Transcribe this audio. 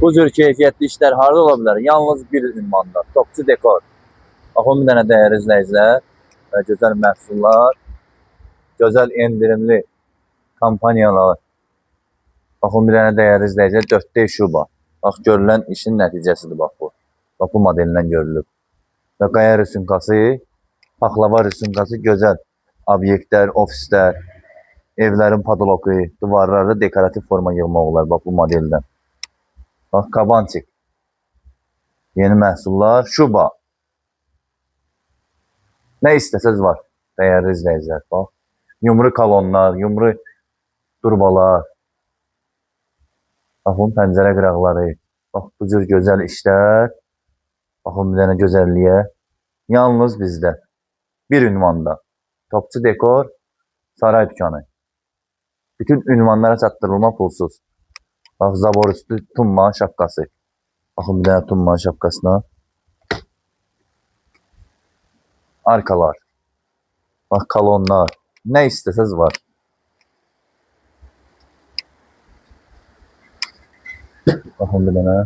Bu cür keyfiyyətli işlər harda ola bilər? Yalnız bir ünvanda. Topçu Dekor. Baxın bir dənə dəyərli izləyicilər və gözəl məhsullar, gözəl endirimli kampaniyalar. Baxın bir dənə dəyərli izləyicilər 4D şuba. Bax görülən işin nəticəsidir bax bu. Bax bu modelindən görülüb. Və qaya rüsunkası, paxlava rüsunkası gözəl obyektlər, ofislər, evlərin padloku, duvarlarda dekorativ forma yığmaq olar bax bu modeldən. Bax kabançik. Yeni məhsullar, şuba. Nə istəsəz var, dəyərli izləyicilər. Bax, yumru kolonlar, yumru durbalar. Baxın, pəncərə qıraqları. Bax, bu cür gözəl işlər. Baxın, bir dənə gözəlliyə. Yalnız bizdə. Bir ünvanda. Topçu Dekor, Saray Dükkanı. Bütün ünvanlara çatdırılma pulsuz. Bax, zabor üstü tumma şapkası. Baxın, bir dənə tumma şapkasına. Arkalar. Bax, kolonlar. Nə istəsəz var. Baxın bir dənə.